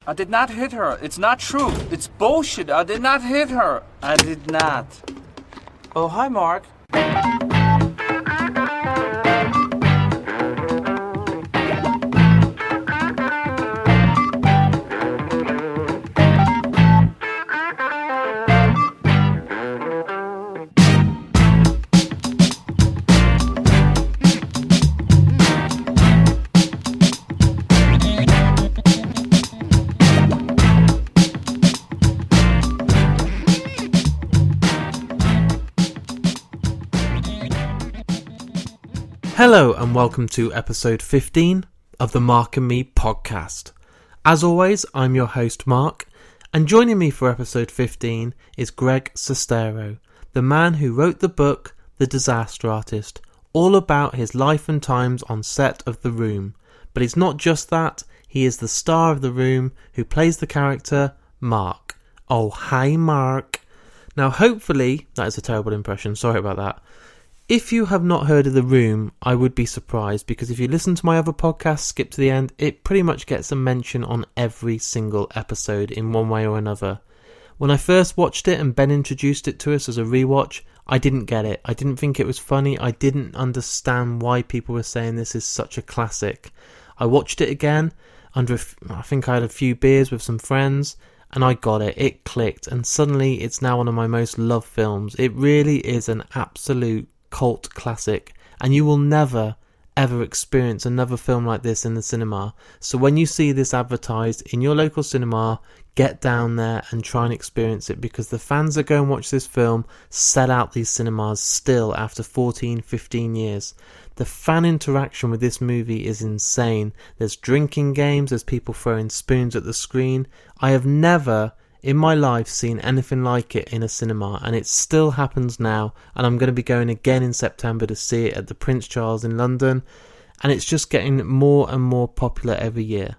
I did not hit her. It's not true. It's bullshit. I did not hit her. I did not. Oh, hi, Mark. Hello and welcome to episode 15 of the Mark and Me podcast. As always, I'm your host Mark, and joining me for episode 15 is Greg Sestero, the man who wrote the book The Disaster Artist, all about his life and times on set of The Room. But he's not just that, he is the star of The Room who plays the character Mark. Oh, hi Mark. Now hopefully, that is a terrible impression, sorry about that. If you have not heard of The Room, I would be surprised, because if you listen to my other podcast, Skip to the End, it pretty much gets a mention on every single episode in one way or another. When I first watched it and Ben introduced it to us as a rewatch, I didn't get it. I didn't think it was funny. I didn't understand why people were saying this is such a classic. I watched it again, I think I had a few beers with some friends, and I got it. It clicked, and suddenly it's now one of my most loved films. It really is an absolute cult classic, and you will never ever experience another film like this in the cinema. So when you see this advertised in your local cinema, get down there and try and experience it, because the fans that go and watch this film sell out these cinemas still after 14-15 years. The fan interaction with this movie is insane. There's drinking games, there's people throwing spoons at the screen. I have never in my life seen anything like it in a cinema, and it still happens now, and I'm going to be going again in September to see it at the Prince Charles in London, and it's just getting more and more popular every year.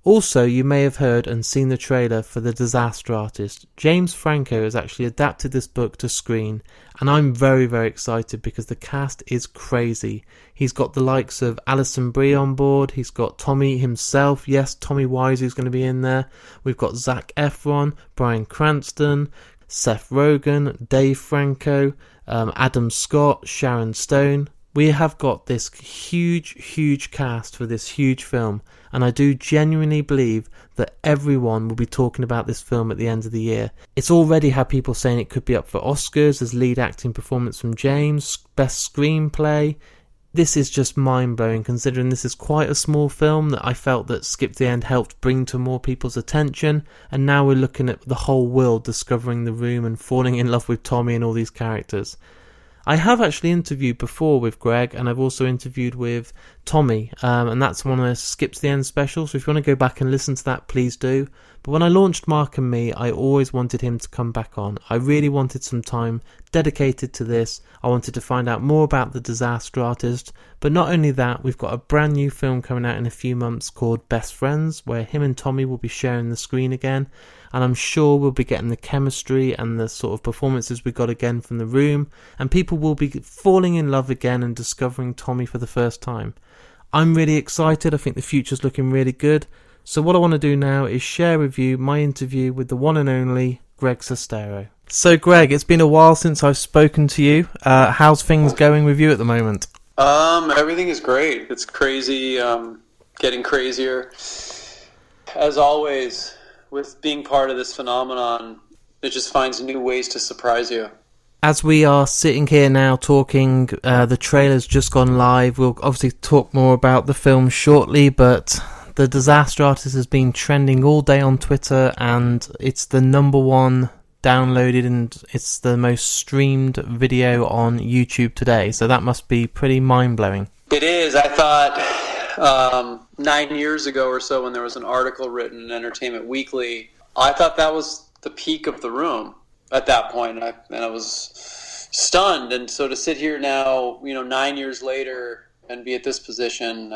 Also, you may have heard and seen the trailer for The Disaster Artist. James Franco has actually adapted this book to screen, and I'm very, very excited because the cast is crazy. He's got the likes of Alison Brie on board, he's got Tommy himself, yes, Tommy Wiseau is going to be in there, we've got Zac Efron, Bryan Cranston, Seth Rogen, Dave Franco, Adam Scott, Sharon Stone. We have got this huge cast for this huge film, and I do genuinely believe that everyone will be talking about this film at the end of the year. It's already had people saying it could be up for Oscars as lead acting performance from James, best screenplay. This is just mind-blowing, considering this is quite a small film that I felt that Skip the End helped bring to more people's attention, and now we're looking at the whole world discovering The Room and falling in love with Tommy and all these characters. I have actually interviewed before with Greg, and I've also interviewed with Tommy, and that's one of the Skip to the End specials, so if you want to go back and listen to that, please do. But when I launched Mark and Me, I always wanted him to come back on. I really wanted some time dedicated to this. I wanted to find out more about The Disaster Artist, but not only that, we've got a brand new film coming out in a few months called Best Friends, where him and Tommy will be sharing the screen again, and I'm sure we'll be getting the chemistry and the sort of performances we got again from The Room, and people will be falling in love again and discovering Tommy for the first time. I'm really excited. I think the future's looking really good. So what I want to do now is share with you my interview with the one and only Greg Sestero. So Greg, it's been a while since I've spoken to you. How's things going with you at the moment? Everything is great. It's crazy, getting crazier. As always, with being part of this phenomenon, it just finds new ways to surprise you. As we are sitting here now talking, the trailer's just gone live. We'll obviously talk more about the film shortly, but The Disaster Artist has been trending all day on Twitter, and it's the number one downloaded and it's the most streamed video on YouTube today, so that must be pretty mind-blowing. It is. I thought 9 years ago or so, when there was an article written in Entertainment Weekly, I thought that was the peak of The Room at that point, and I was stunned. And so to sit here now, 9 years later, and be at this position,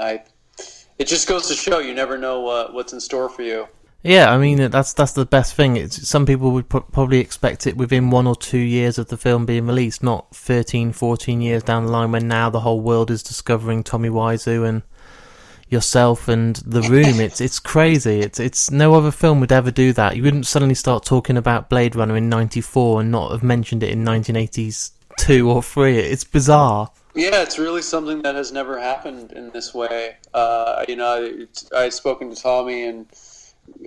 it just goes to show you never know what's in store for you. Yeah, I mean, that's the best thing. Some people would probably expect it within 1 or 2 years of the film being released, not 13, 14 years down the line, when now the whole world is discovering Tommy Wiseau. And yourself and the room. It's crazy. It's no other film would ever do that. You wouldn't suddenly start talking about Blade Runner in '94 and not have mentioned it in 1982 or 3. It's bizarre. Yeah, it's really something that has never happened in this way. I'd spoken to Tommy, and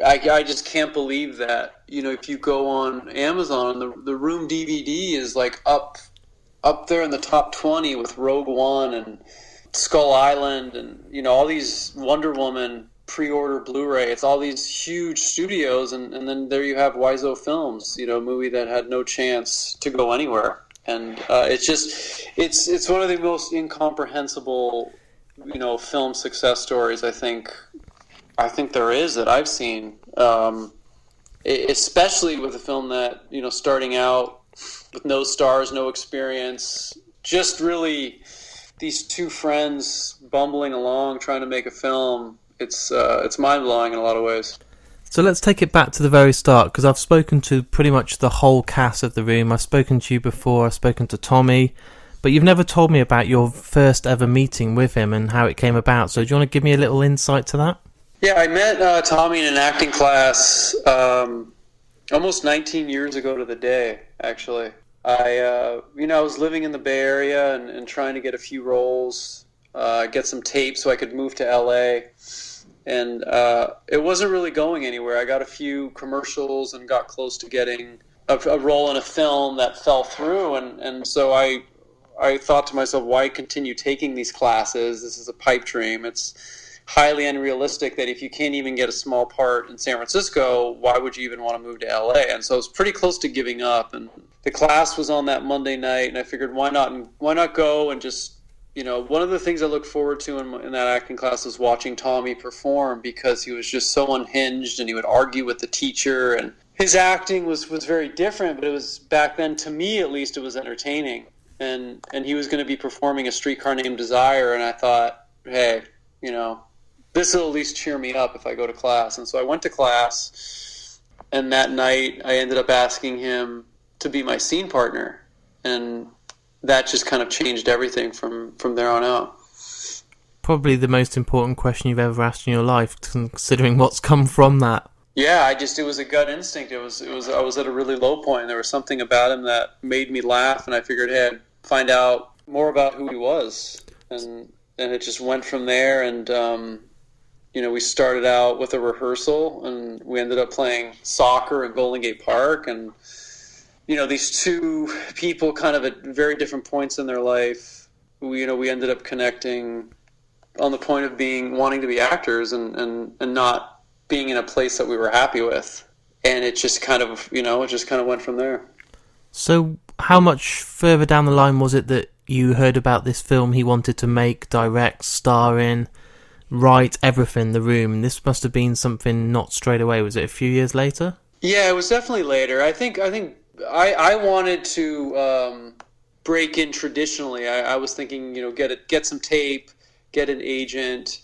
I just can't believe that. If you go on Amazon, the Room DVD is like up there in the top 20 with Rogue One and Skull Island and all these Wonder Woman pre-order Blu-ray. It's all these huge studios, and then there you have Wiseau Films, a movie that had no chance to go anywhere. And it's one of the most incomprehensible film success stories I think there is that I've seen, especially with a film that starting out with no stars, no experience, just really these two friends bumbling along trying to make a film. It's mind-blowing in a lot of ways. So let's take it back to the very start, because I've spoken to pretty much the whole cast of The Room. I've spoken to you before, I've spoken to Tommy, but you've never told me about your first ever meeting with him and how it came about. So do you want to give me a little insight to that? Yeah, I met Tommy in an acting class almost 19 years ago to the day, actually. I was living in the Bay Area and trying to get a few roles, get some tape so I could move to LA. And it wasn't really going anywhere. I got a few commercials and got close to getting a role in a film that fell through. And so I thought to myself, why continue taking these classes? This is a pipe dream. It's highly unrealistic that if you can't even get a small part in San Francisco, why would you even want to move to LA? And so I was pretty close to giving up. And the class was on that Monday night, and I figured, why not go and just... one of the things I looked forward to in that acting class was watching Tommy perform, because he was just so unhinged and he would argue with the teacher, and his acting was very different, but it was, back then, to me at least, it was entertaining. And he was going to be performing A Streetcar Named Desire, and I thought, hey, this will at least cheer me up if I go to class. And so I went to class, and that night I ended up asking him to be my scene partner. And that just kind of changed everything from there on out. Probably the most important question you've ever asked in your life, considering what's come from that. Yeah, it was a gut instinct. I was at a really low point, and there was something about him that made me laugh, and I figured, hey, I'd find out more about who he was. And it just went from there, and we started out with a rehearsal, and we ended up playing soccer in Golden Gate Park, and these two people kind of at very different points in their life, we ended up connecting on the point of wanting to be actors and not being in a place that we were happy with. And it just kind of, went from there. So how much further down the line was it that you heard about this film he wanted to make, direct, star in, write, everything, The Room? And this must have been something not straight away. Was it a few years later? Yeah, it was definitely later. I think I wanted to break in traditionally. I was thinking, get some tape, get an agent,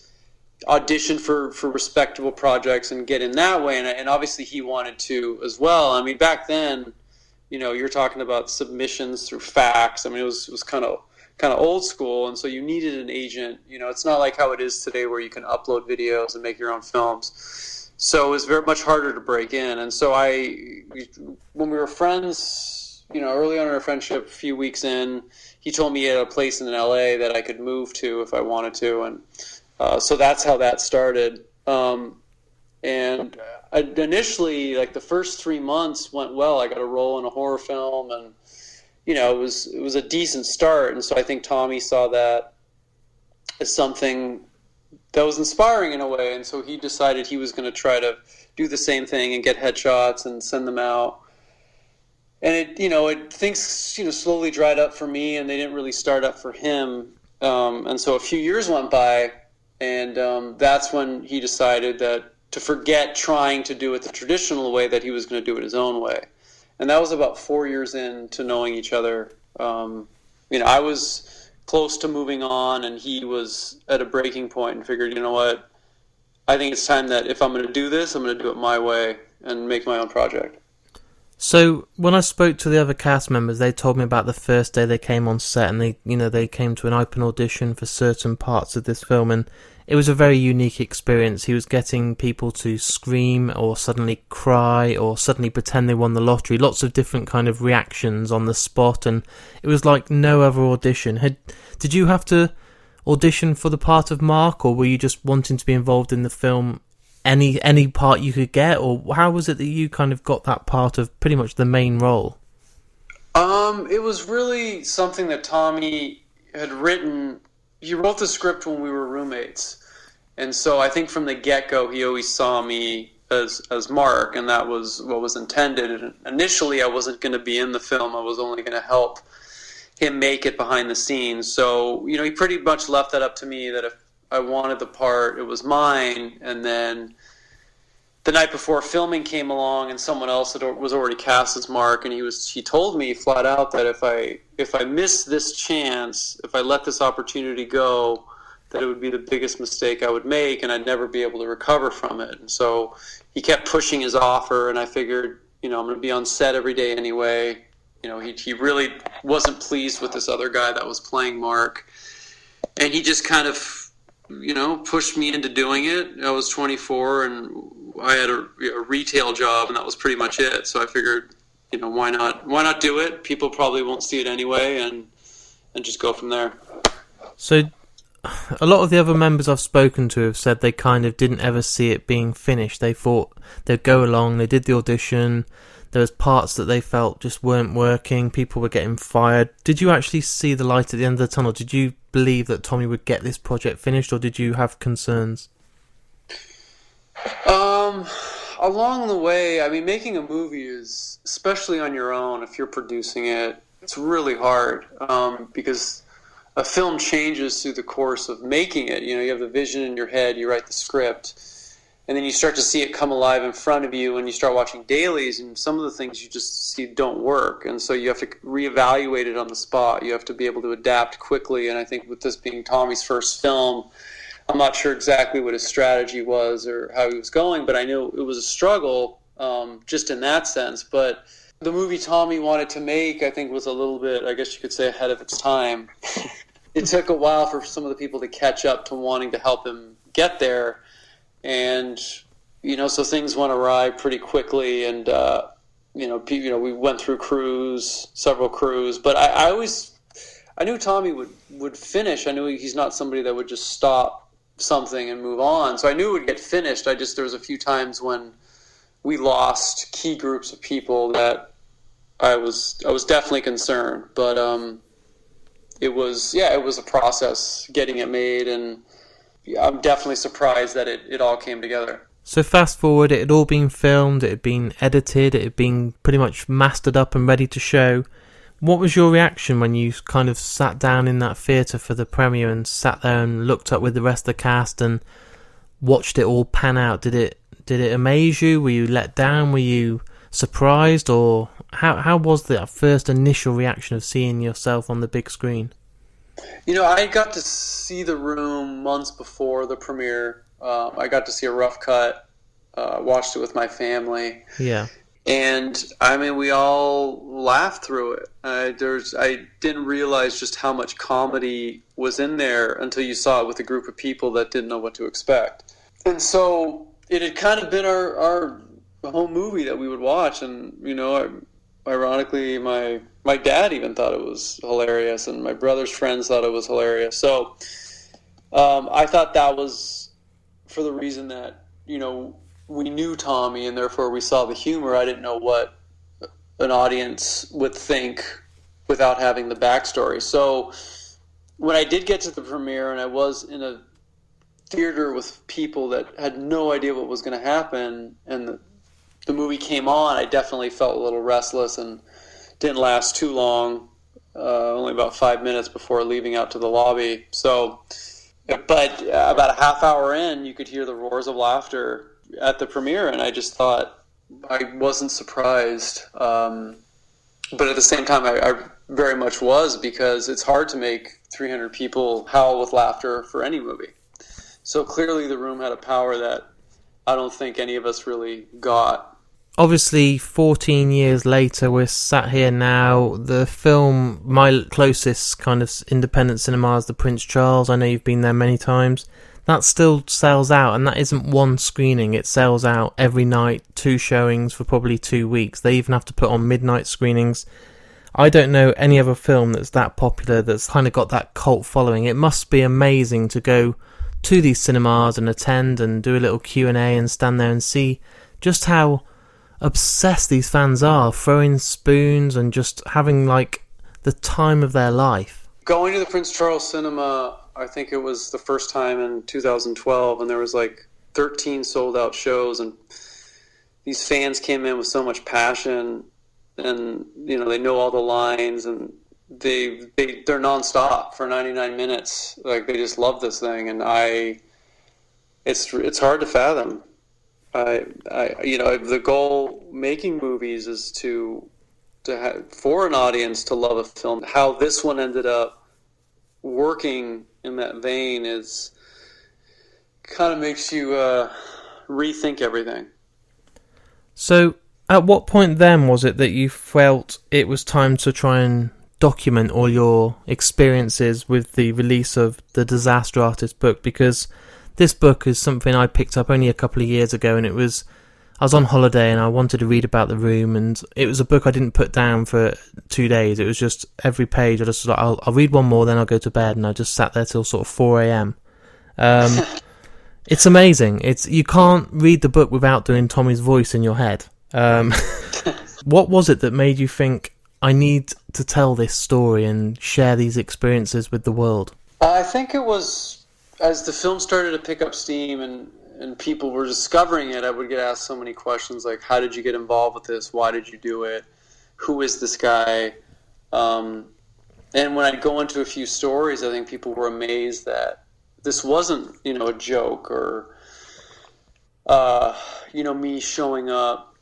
audition for respectable projects, and get in that way. And obviously he wanted to as well. I mean, back then, you're talking about submissions through fax. I mean, it was kind of old school, and so you needed an agent. It's not like how it is today where you can upload videos and make your own films. So it was very much harder to break in. And so when we were friends, early on in our friendship, a few weeks in, he told me he had a place in LA that I could move to if I wanted to. And so that's how that started. And initially, like the first 3 months went well. I got a role in a horror film, and it was a decent start. And so I think Tommy saw that as something that was inspiring in a way, and so he decided he was going to try to do the same thing and get headshots and send them out. And things slowly dried up for me, and they didn't really start up for him. And so a few years went by, and that's when he decided that to forget trying to do it the traditional way, that he was going to do it his own way. And that was about 4 years into knowing each other. I was close to moving on, and he was at a breaking point, and figured, what, I think it's time that if I'm going to do this, I'm going to do it my way and make my own project. So when I spoke to the other cast members, they told me about the first day they came on set, and they came to an open audition for certain parts of this film, and it was a very unique experience. He was getting people to scream or suddenly cry or suddenly pretend they won the lottery. Lots of different kind of reactions on the spot, and it was like no other audition. Did you have to audition for the part of Mark, or were you just wanting to be involved in the film? Any part you could get, or how was it that you kind of got that part of pretty much the main role? It was really something that Tommy had written. He wrote the script when we were roommates, and so I think from the get-go he always saw me as Mark, and that was what was intended. And initially I wasn't going to be in the film. I was only going to help him make it behind the scenes. So, he pretty much left that up to me, that if I wanted the part, it was mine. And then the night before filming came along, and someone else was already cast as Mark, and he told me flat out that if I miss this chance, if I let this opportunity go, that it would be the biggest mistake I would make, and I'd never be able to recover from it. And so he kept pushing his offer, and I figured, I'm going to be on set every day anyway. He really wasn't pleased with this other guy that was playing Mark, and he just kind of pushed me into doing it. I was 24 and I had a retail job, and that was pretty much it. So I figured, why not do it? People probably won't see it anyway, and just go from there. So a lot of the other members I've spoken to have said they kind of didn't ever see it being finished. They thought they'd go along, they did the audition, there was parts that they felt just weren't working, people were getting fired. Did you actually see the light at the end of the tunnel? Did you believe that Tommy would get this project finished, or did you have concerns? Along the way, making a movie is, especially on your own, if you're producing it, it's really hard, because a film changes through the course of making it. You have the vision in your head, you write the script, and then you start to see it come alive in front of you, and you start watching dailies, and some of the things you just see don't work, and so you have to reevaluate it on the spot. You have to be able to adapt quickly, and I think with this being Tommy's first film, I'm not sure exactly what his strategy was or how he was going, but I knew it was a struggle, just in that sense. But the movie Tommy wanted to make, I think, was a little bit, I guess you could say, ahead of its time. It took a while for some of the people to catch up to wanting to help him get there. And, so things went awry pretty quickly, and, we went through several crews, but I knew Tommy would finish. I knew he's not somebody that would just stop something and move on. So I knew it would get finished. There was a few times when we lost key groups of people that I was definitely concerned, but, it was a process getting it made, and I'm definitely surprised that it all came together. So fast forward, it had all been filmed, it had been edited, it had been pretty much mastered up and ready to show. What was your reaction when you kind of sat down in that theatre for the premiere and sat there and looked up with the rest of the cast and watched it all pan out? Did it amaze you? Were you let down? Were you surprised? Or how was that first initial reaction of seeing yourself on the big screen? I got to see the room months before the premiere. I got to see a rough cut, watched it with my family. Yeah. And, we all laughed through it. I didn't realize just how much comedy was in there until you saw it with a group of people that didn't know what to expect. And so it had kind of been our home movie that we would watch. And, ironically, my dad even thought it was hilarious, and my brother's friends thought it was hilarious. So I thought that was for the reason that, we knew Tommy, and therefore we saw the humor. I didn't know what an audience would think without having the backstory. So when I did get to the premiere, and I was in a theater with people that had no idea what was going to happen, and the movie came on, I definitely felt a little restless, and didn't last too long, only about 5 minutes before leaving out to the lobby. So, but about a half hour in, you could hear the roars of laughter at the premiere, and I just thought, I wasn't surprised, but at the same time I very much was, because it's hard to make 300 people howl with laughter for any movie. So clearly the room had a power that I don't think any of us really got. obviously 14 years later, we're sat here now. The film, my closest kind of independent cinema is the Prince Charles. I know you've been there many times. That still sells out, and that isn't one screening. It sells out every night, 2 showings for probably 2 weeks. They even have to put on midnight screenings. I don't know any other film that's that popular, that's kind of got that cult following. It must be amazing to go to these cinemas and attend and do a little Q&A and stand there and see just how obsessed these fans are, throwing spoons and just having like the time of their life. Going to the Prince Charles Cinema, I think it was the first time in 2012, and there was like 13 sold out shows, and these fans came in with so much passion, and you know, they know all the lines, and they're nonstop for 99 minutes. Like, they just love this thing, and it's hard to fathom. The goal making movies is to have, for an audience to love a film. How this one ended up working in that vein is kind of makes you rethink everything. So, at what point then was it that you felt it was time to try and document all your experiences with the release of the Disaster Artist book? Because this book is something I picked up only a couple of years ago, and I was on holiday and I wanted to read about The Room, and it was a book I didn't put down for 2 days. It was just every page I just was like, I'll read one more, then I'll go to bed, and I just sat there till sort of 4 a.m. It's amazing. You can't read the book without doing Tommy's voice in your head. What was it that made you think, I need to tell this story and share these experiences with the world? I think it was as the film started to pick up steam and people were discovering it, I would get asked so many questions like, how did you get involved with this? Why did you do it? Who is this guy? And when I'd go into a few stories, I think people were amazed that this wasn't, a joke or, me showing up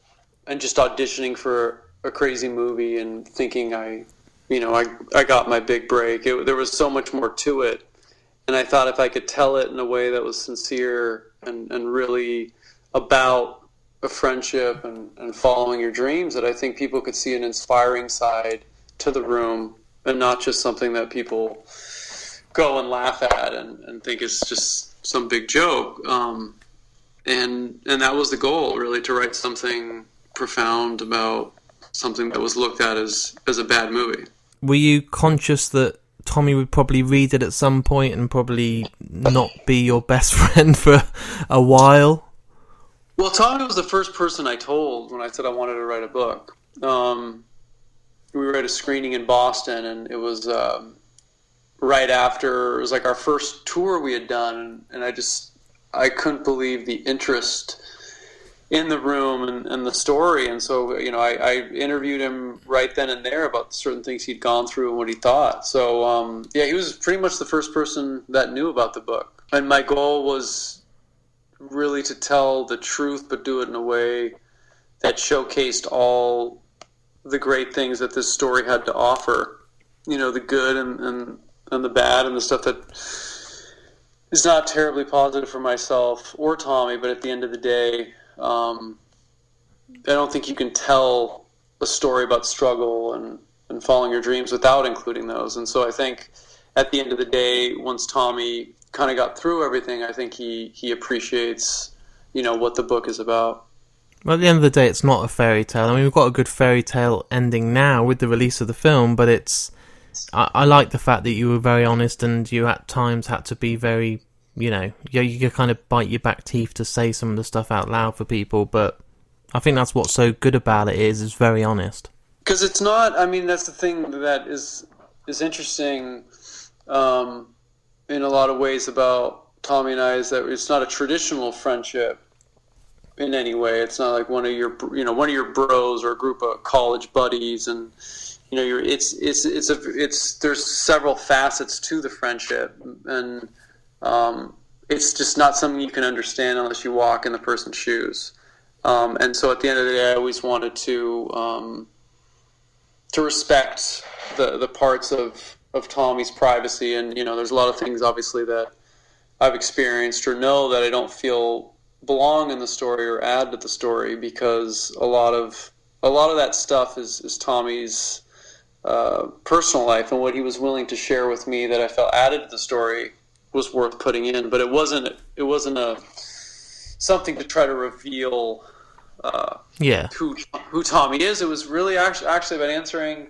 and just auditioning for a crazy movie and thinking I got my big break. There was so much more to it. And I thought if I could tell it in a way that was sincere and really about a friendship and following your dreams, that I think people could see an inspiring side to The Room and not just something that people go and laugh at and think is just some big joke. And that was the goal, really, to write something profound about something that was looked at as a bad movie. Were you conscious that Tommy would probably read it at some point and probably not be your best friend for a while? Well, Tommy was the first person I told when I said I wanted to write a book. We were at a screening in Boston, and it was right after, it was like our first tour we had done, and I couldn't believe the interest in The Room and the story. And so, I interviewed him right then and there about certain things he'd gone through and what he thought. So, he was pretty much the first person that knew about the book. And my goal was really to tell the truth, but do it in a way that showcased all the great things that this story had to offer. The good and the bad and the stuff that is not terribly positive for myself or Tommy, but at the end of the day, I don't think you can tell a story about struggle and following your dreams without including those. And so I think at the end of the day, once Tommy kind of got through everything, I think he appreciates, what the book is about. Well, at the end of the day, it's not a fairy tale. I mean, we've got a good fairy tale ending now with the release of the film, but I like the fact that you were very honest and you at times had to be very, you kind of bite your back teeth to say some of the stuff out loud for people, but I think that's what's so good about it is very honest. Because it's not, that's the thing that is interesting in a lot of ways about Tommy and I, is that it's not a traditional friendship in any way. It's not like one of your bros or a group of college buddies, and there's several facets to the friendship, and it's just not something you can understand unless you walk in the person's shoes. And so at the end of the day, I always wanted to respect the parts of Tommy's privacy. And, there's a lot of things, obviously, that I've experienced or know that I don't feel belong in the story or add to the story, because a lot of that stuff is Tommy's personal life, and what he was willing to share with me that I felt added to the story was worth putting in. But it wasn't a something to try to reveal who Tommy is. It was really actually about answering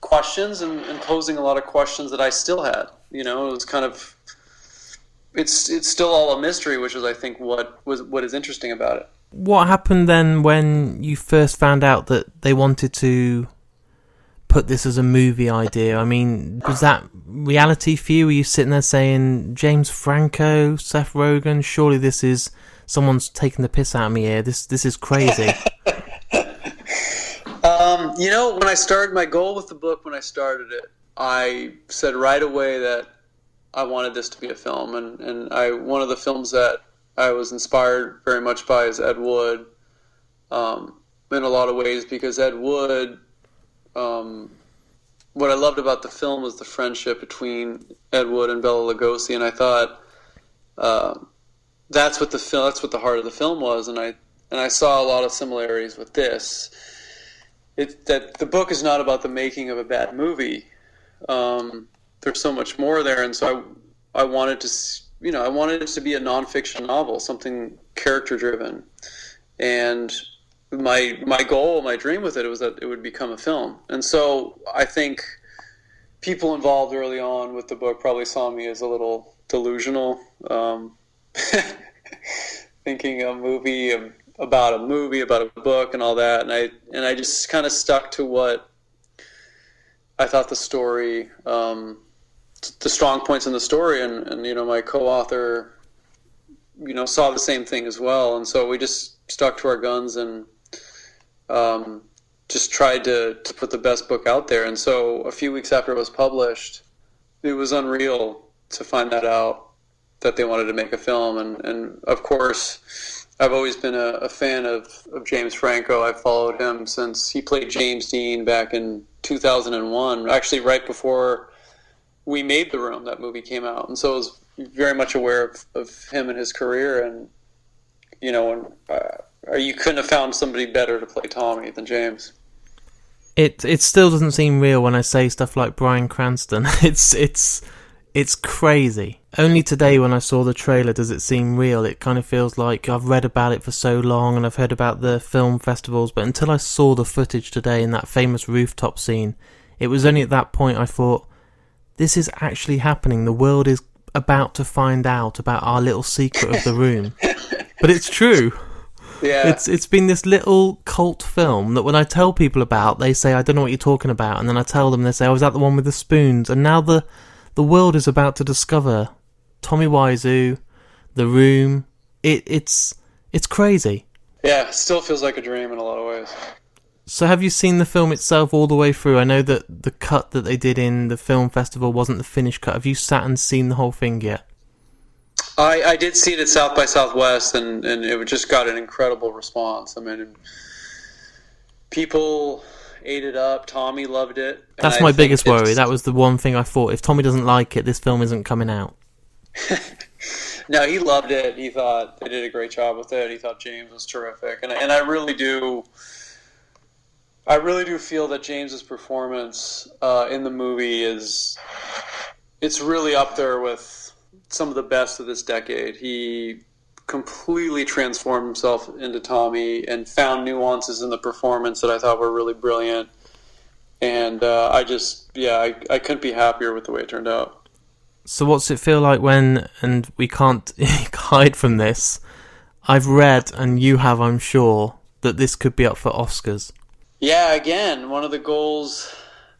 questions and posing a lot of questions that I still had. You know, it was kind of it's still all a mystery, which is, I think, what is interesting about it. What happened then when you first found out that they wanted to put this as a movie idea? I mean, was that reality for you? Were you sitting there saying, James Franco, Seth Rogen, surely this is someone's taking the piss out of me here. This is crazy. You know, when I started, my goal with the book, when I started it, I said right away that I wanted this to be a film. And one of the films that I was inspired very much by is Ed Wood, in a lot of ways, because Ed Wood, what I loved about the film was the friendship between Ed Wood and Bela Lugosi, and I thought that's what the heart of the film was, and I saw a lot of similarities with this. That the book is not about the making of a bad movie. There's so much more there, and so I wanted to, I wanted it to be a nonfiction novel, something character driven, and my goal, my dream with it was that it would become a film. And so I think people involved early on with the book probably saw me as a little delusional, thinking a movie about a book and all that, and I just kind of stuck to what I thought the story, the strong points in the story, and my co-author, saw the same thing as well, and so we just stuck to our guns and just tried to put the best book out there. And so a few weeks after it was published, it was unreal to find that out, that they wanted to make a film. And of course, I've always been a fan of James Franco. I've followed him since he played James Dean back in 2001, actually right before we made The Room, that movie came out. And so I was very much aware of him and his career. And, you couldn't have found somebody better to play Tommy than James. It still doesn't seem real when I say stuff like Bryan Cranston. It's crazy. Only today when I saw the trailer does it seem real. It kind of feels like I've read about it for so long and I've heard about the film festivals, but until I saw the footage today in that famous rooftop scene, it was only at that point I thought, this is actually happening. The world is about to find out about our little secret of The Room. But it's true. Yeah. It's been this little cult film that when I tell people about, they say, I don't know what you're talking about. And then I tell them, they say, oh, is that the one with the spoons? And now the world is about to discover Tommy Wiseau, The Room. It's crazy. Yeah, it still feels like a dream in a lot of ways. So have you seen the film itself all the way through? I know that the cut that they did in the film festival wasn't the finished cut. Have you sat and seen the whole thing yet? I did see it at South by Southwest, and it just got an incredible response. I mean, people ate it up. Tommy loved it. That's my biggest worry. That was the one thing I thought. If Tommy doesn't like it, this film isn't coming out. No, he loved it. He thought they did a great job with it. He thought James was terrific. And I really do feel that James's performance in the movie it's really up there with some of the best of this decade. He completely transformed himself into Tommy and found nuances in the performance that I thought were really brilliant. And I couldn't be happier with the way it turned out. So what's it feel like when, and we can't hide from this, I've read, and you have, I'm sure, that this could be up for Oscars. Yeah, again, one of the goals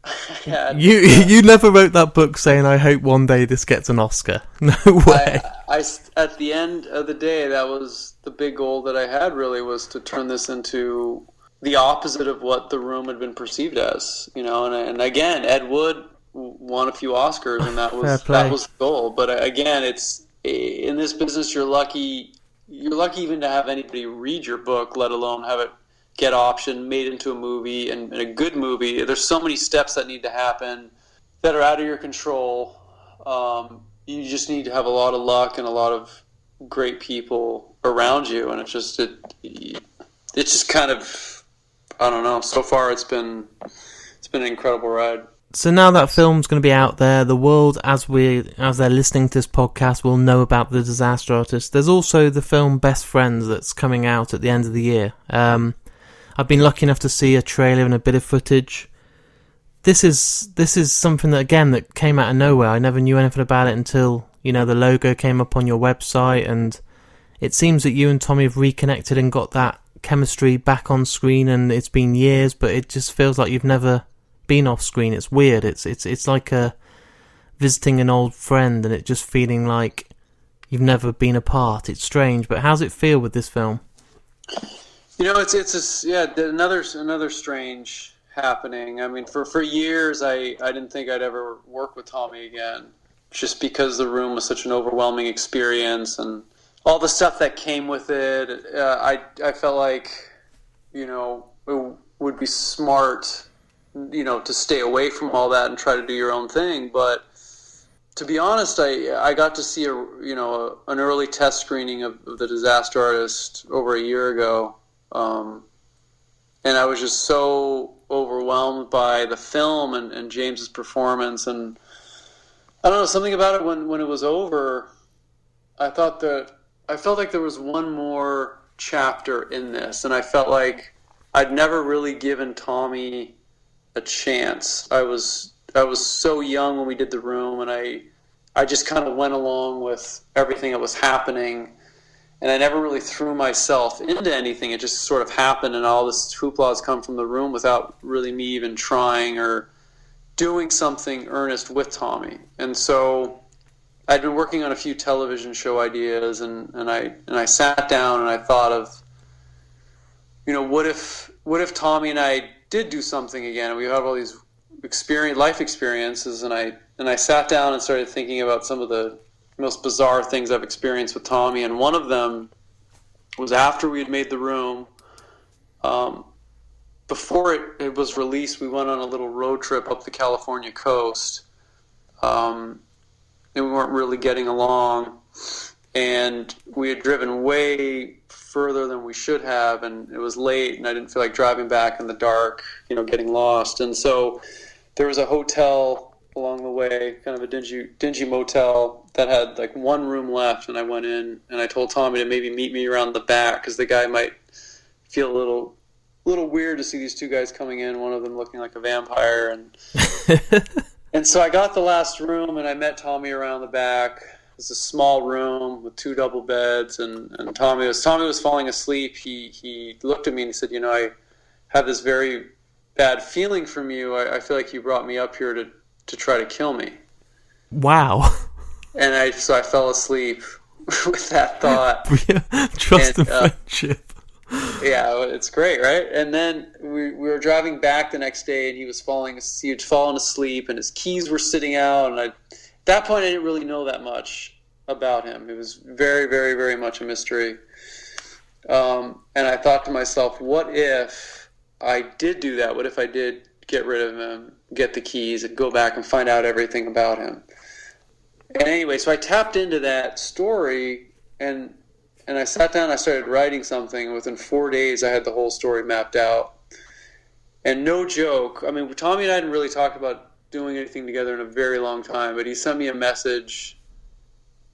I had. You never wrote that book saying, I hope one day this gets an Oscar. No way. I at the end of the day, that was the big goal that I had, really, was to turn this into the opposite of what The Room had been perceived as. And again, Ed Wood won a few Oscars, and that was the goal. But again, it's in this business, you're lucky even to have anybody read your book, let alone have it get optioned, made into a movie, and a good movie. There's so many steps that need to happen that are out of your control. You just need to have a lot of luck and a lot of great people around you, and it just kind of, I don't know. So far, it's been an incredible ride. So now that film's going to be out there, the world, as they're listening to this podcast, will know about The Disaster Artist. There's also the film Best Friends that's coming out at the end of the year. I've been lucky enough to see a trailer and a bit of footage. This is something that, again, that came out of nowhere. I never knew anything about it until, the logo came up on your website, and it seems that you and Tommy have reconnected and got that chemistry back on screen, and it's been years, but it just feels like you've never been off screen. It's weird. It's like visiting an old friend, and it just feeling like you've never been apart. It's strange, but how's it feel with this film? It's another strange happening. I mean, for years I didn't think I'd ever work with Tommy again, just because the room was such an overwhelming experience and all the stuff that came with it. I felt like it would be smart to stay away from all that and try to do your own thing. But to be honest, I got to see an early test screening of The Disaster Artist over a year ago, and I was just so overwhelmed by the film and James's performance, and I don't know, something about it when it was over, I felt like there was one more chapter in this, and I felt like I'd never really given Tommy a chance. I was so young when we did The Room, and I just kind of went along with everything that was happening, and I never really threw myself into anything. It just sort of happened, and all this hoopla has come from The Room without really me even trying or doing something earnest with Tommy. And so I'd been working on a few television show ideas, and I sat down and I thought of, what if Tommy and I did do something again, and we have all these life experiences, and I sat down and started thinking about some of the most bizarre things I've experienced with Tommy, and one of them was after we had made The Room. Before it was released, we went on a little road trip up the California coast, and we weren't really getting along, and we had driven way further than we should have, and it was late, and I didn't feel like driving back in the dark, getting lost. And so there was a hotel along the way, kind of a dingy motel that had like one room left, and I went in and I told Tommy to maybe meet me around the back because the guy might feel a little weird to see these two guys coming in, one of them looking like a vampire, and so I got the last room and I met Tommy around the back. It's a small room with two double beds, and Tommy was falling asleep. He looked at me and he said, I have this very bad feeling from you. I feel like you brought me up here to try to kill me. Wow. And so I fell asleep with that thought. Trust and friendship. Yeah, it's great, right? And then we were driving back the next day, and he had fallen asleep, and his keys were sitting out, and at that point I didn't really know that much about him. It was very, very, very much a mystery. And I thought to myself, what if I did do that? What if I did get rid of him, get the keys, and go back and find out everything about him? And anyway, so I tapped into that story, and I sat down and I started writing something, and within 4 days I had the whole story mapped out. And no joke, I mean, Tommy and I hadn't really talked about doing anything together in a very long time, but he sent me a message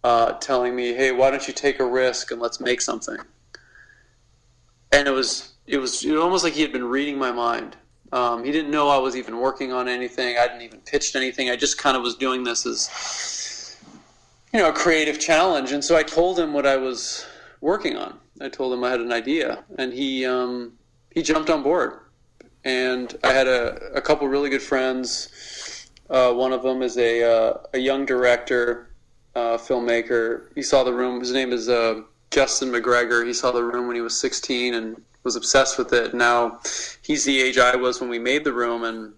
telling me, hey, why don't you take a risk and let's make something? And it was almost like he had been reading my mind. He didn't know I was even working on anything. I hadn't even pitched anything. I just kind of was doing this as, a creative challenge. And so I told him what I was working on. I told him I had an idea, and he jumped on board. And I had a couple really good friends. One of them is a young director, filmmaker. He saw The Room. His name is Justin McGregor. He saw The Room when he was 16 and was obsessed with it. Now he's the age I was when we made The Room, and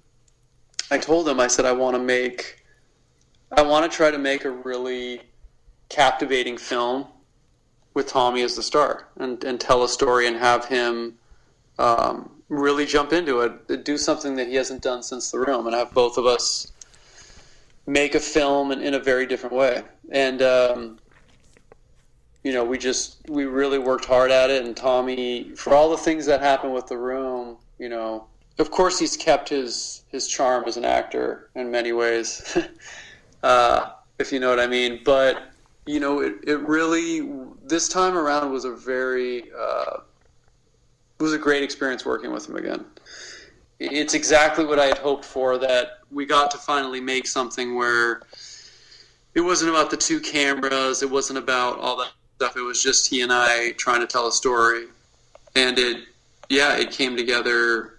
I told him, I said, I want to try to make a really captivating film with Tommy as the star, and tell a story and have him really jump into it, do something that he hasn't done since The Room, and have both of us make a film in a very different way. And we really worked hard at it. And Tommy, for all the things that happened with the room, of course he's kept his charm as an actor in many ways, if you know what I mean. But, it really, this time around was a great experience working with him again. It's exactly what I had hoped for, that we got to finally make something where it wasn't about the two cameras, it wasn't about all that stuff, it was just he and I trying to tell a story. And it came together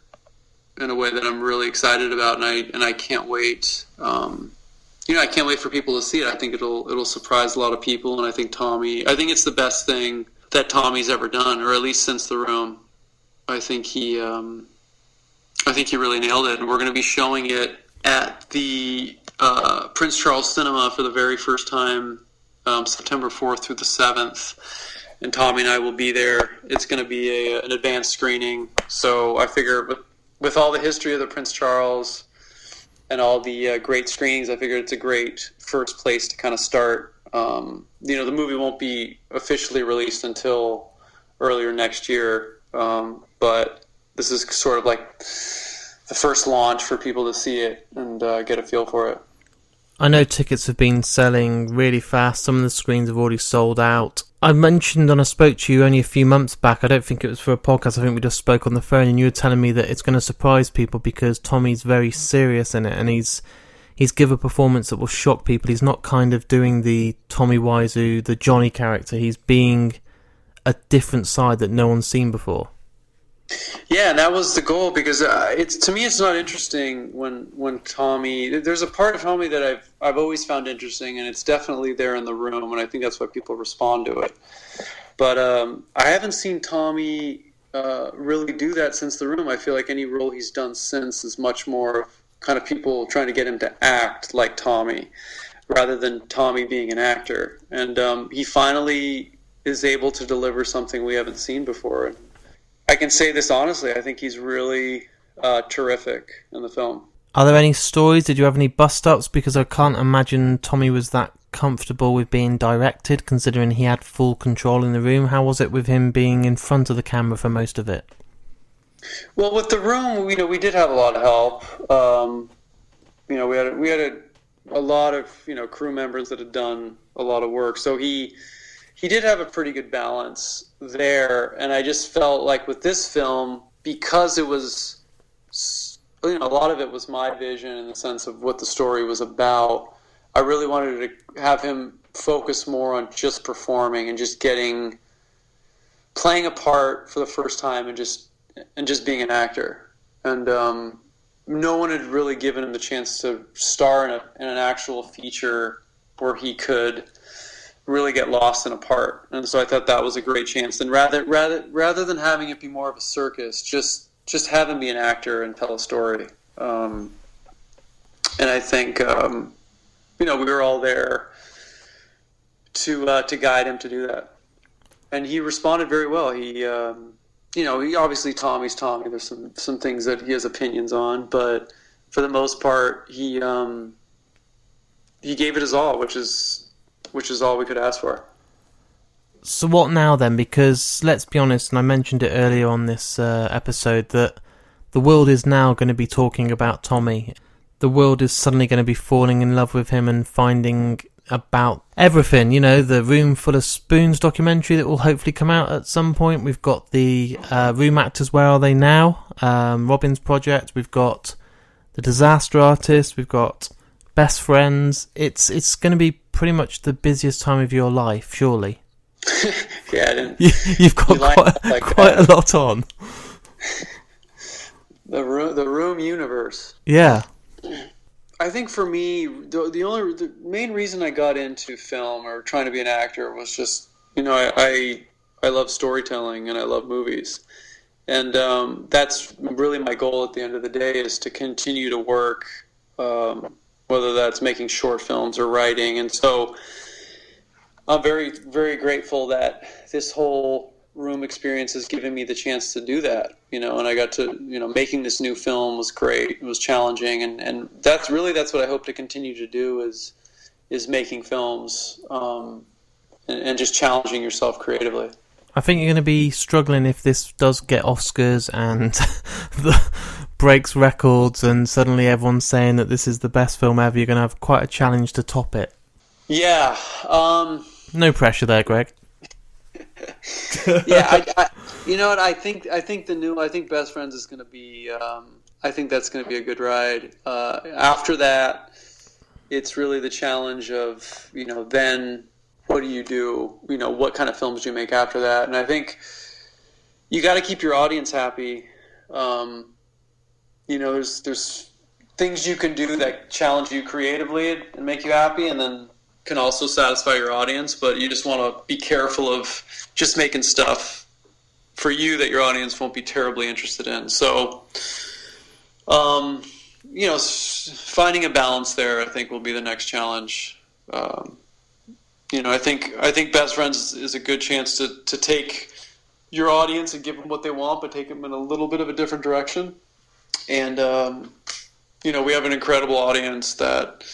in a way that I'm really excited about, and I can't wait. I can't wait for people to see it. I think it'll surprise a lot of people, and I think it's the best thing that Tommy's ever done, or at least since The Room. I think he really nailed it, and we're going to be showing it at the Prince Charles Cinema for the very first time, September 4th through the 7th, and Tommy and I will be there. It's going to be an advanced screening, so I figure with all the history of the Prince Charles and all the great screenings, I figured it's a great first place to kind of start. The movie won't be officially released until earlier next year, but this is sort of like the first launch for people to see it and get a feel for it. I know tickets have been selling really fast. Some of the screens have already sold out. I mentioned when I spoke to you only a few months back, I don't think it was for a podcast, I think we just spoke on the phone, and you were telling me that it's going to surprise people because Tommy's very serious in it, and he's given a performance that will shock people. He's not kind of doing the Tommy Wiseau, the Johnny character. He's being a different side that no one's seen before. Yeah, and that was the goal, because to me it's not interesting when Tommy. There's a part of Tommy that I've always found interesting, and it's definitely there in The Room, and I think that's why people respond to it. But I haven't seen Tommy really do that since The Room. I feel like any role he's done since is much more kind of people trying to get him to act like Tommy, rather than Tommy being an actor. And he finally is able to deliver something we haven't seen before. And I can say this honestly, I think he's really terrific in the film. Are there any stories? Did you have any bust-ups? Because I can't imagine Tommy was that comfortable with being directed, considering he had full control in the room. How was it with him being in front of the camera for most of it? Well, with The Room, we did have a lot of help. We had a lot of crew members that had done a lot of work, so he did have a pretty good balance there. And I just felt like with this film, because it was a lot of it was my vision in the sense of what the story was about, I really wanted to have him focus more on just performing and just playing a part for the first time and just being an actor. And no one had really given him the chance to star in an actual feature where he could really get lost in a part. And so I thought that was a great chance. And rather than having it be more of a circus, just have him be an actor and tell a story. And I think we were all there to guide him to do that. And he responded very well. He obviously Tommy's Tommy. There's some things that he has opinions on, but for the most part, he gave it his all, which is all we could ask for. So what now then? Because let's be honest, and I mentioned it earlier on this episode, that the world is now going to be talking about Tommy. The world is suddenly going to be falling in love with him and finding about everything. The Room Full of Spoons documentary that will hopefully come out at some point. We've got the Room Actors, Where Are They Now? Robin's Project. We've got The Disaster Artist. We've got Best Friends. It's going to be pretty much the busiest time of your life, surely. Yeah, you've got quite a lot on. The room universe. Yeah. I think for me, the main reason I got into film or trying to be an actor was just, I love storytelling and I love movies. And that's really my goal at the end of the day, is to continue to work, whether that's making short films or writing. And so I'm very, very grateful that this whole Room experience has given me the chance to do that, and I got to, making this new film was great. It was challenging, and that's what I hope to continue to do is making films. and just challenging yourself creatively. I think you're going to be struggling if this does get Oscars and breaks records and suddenly everyone's saying that this is the best film ever. You're going to have quite a challenge to top it. Yeah. No pressure there, Greg. Yeah, you know what? I think Best Friends is going to be. I think that's going to be a good ride. After that, it's really the challenge of then what do you do? What kind of films do you make after that? And I think you got to keep your audience happy. There's things you can do that challenge you creatively and make you happy, and then can also satisfy your audience. But you just want to be careful of just making stuff for you that your audience won't be terribly interested in. So, finding a balance there, I think, will be the next challenge. I think Best Friends is a good chance to take your audience and give them what they want, but take them in a little bit of a different direction. And we have an incredible audience that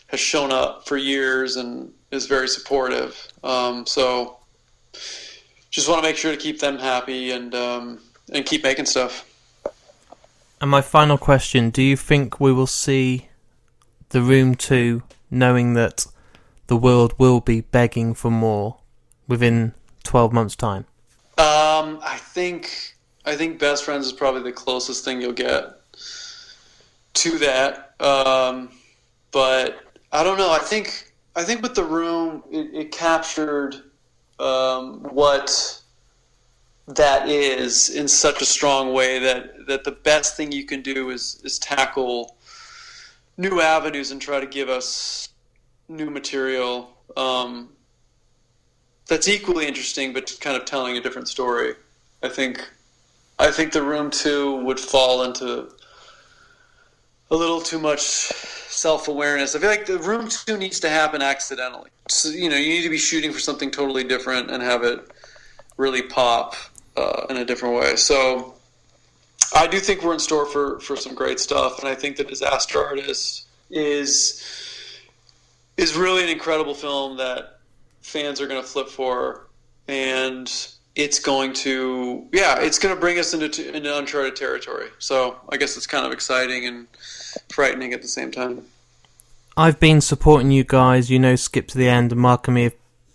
has shown up for years and is very supportive. So just want to make sure to keep them happy and keep making stuff. And my final question, do you think we will see The Room 2 knowing that the world will be begging for more within 12 months' time? I think Best Friends is probably the closest thing you'll get to that. But I don't know. I think with The Room, it captured what that is in such a strong way that the best thing you can do is tackle new avenues and try to give us new material that's equally interesting, but kind of telling a different story. I think The Room 2 would fall into a little too much self-awareness. I feel like The Room 2 needs to happen accidentally. So, you need to be shooting for something totally different and have it really pop in a different way. So I do think we're in store for some great stuff, and I think The Disaster Artist is really an incredible film that fans are going to flip for, and it's going to bring us into uncharted territory. So I guess it's kind of exciting and frightening at the same time. I've been supporting you guys, Skip to the End, and Mark and me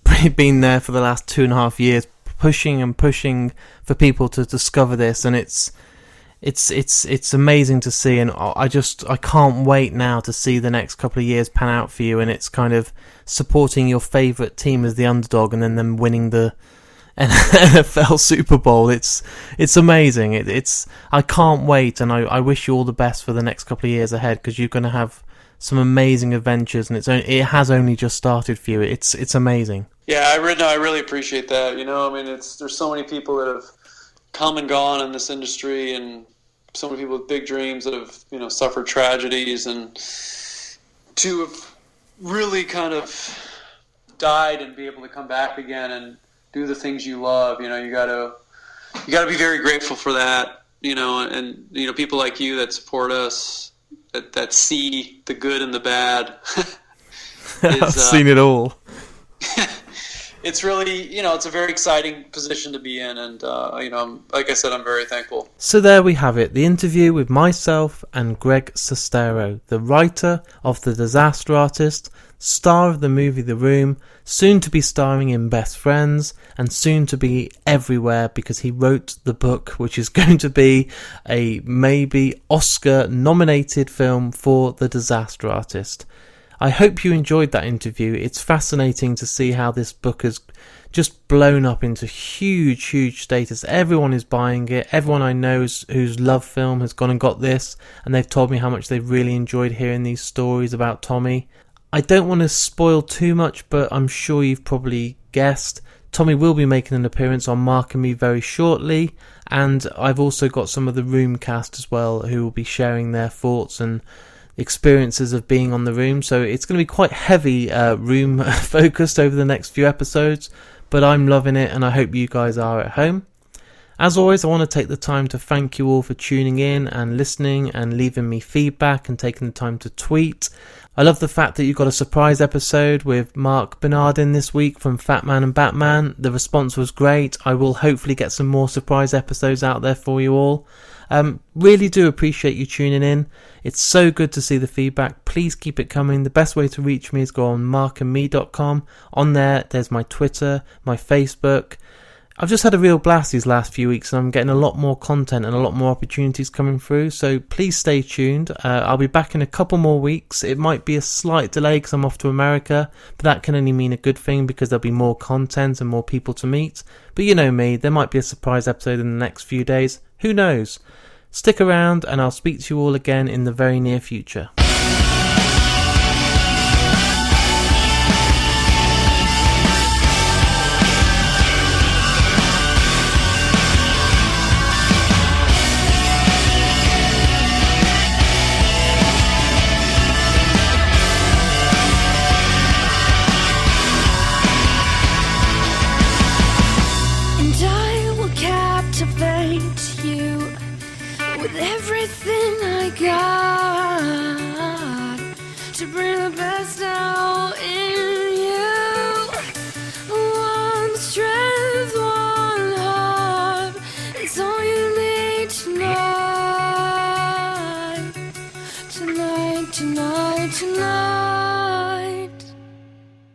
have been there for the last 2.5 years, pushing for people to discover this, and it's amazing to see, and I can't wait now to see the next couple of years pan out for you, and it's kind of supporting your favourite team as the underdog and then them winning the NFL Super Bowl. It's amazing. I can't wait, and I wish you all the best for the next couple of years ahead, because you're going to have some amazing adventures, and it has only just started for you. It's amazing. Yeah, I really appreciate that. There's so many people that have come and gone in this industry, and so many people with big dreams that have suffered tragedies, and to have really kind of died and be able to come back again and do the things you love. You gotta be very grateful for that. And people like you that support us, that see the good and the bad. I've seen it all. It's really, it's a very exciting position to be in, and, like I said, I'm very thankful. So there we have it, the interview with myself and Greg Sestero, the writer of The Disaster Artist, star of the movie The Room, soon to be starring in Best Friends, and soon to be everywhere because he wrote the book, which is going to be a maybe Oscar-nominated film for The Disaster Artist. I hope you enjoyed that interview. It's fascinating to see how this book has just blown up into huge status. Everyone is buying it. Everyone I know who's loved film has gone and got this, and they've told me how much they've really enjoyed hearing these stories about Tommy. I don't want to spoil too much, but I'm sure you've probably guessed. Tommy will be making an appearance on Mark and Me very shortly, and I've also got some of the Room cast as well who will be sharing their thoughts and experiences of being on The Room. So it's going to be quite heavy Room focused over the next few episodes, but I'm loving it, and I hope you guys are at home. As always, I want to take the time to thank you all for tuning in and listening and leaving me feedback and taking the time to tweet. I love the fact that you got a surprise episode with Mark Bernard in this week from Fat Man and Batman. The response was great. I will hopefully get some more surprise episodes out there for you all. Really do appreciate you tuning in. It's so good to see the feedback. Please keep it coming. The best way to reach me is go on markandme.com. On there's my Twitter, my Facebook. I've just had a real blast these last few weeks, and I'm getting a lot more content and a lot more opportunities coming through, so please stay tuned. I'll be back in a couple more weeks. It might be a slight delay because I'm off to America, but that can only mean a good thing because there'll be more content and more people to meet. But you know me, there might be a surprise episode in the next few days. Who knows? Stick around and I'll speak to you all again in the very near future. Everything I got to bring the best out in you. One strength, one heart, it's all you need tonight. Tonight, tonight, tonight.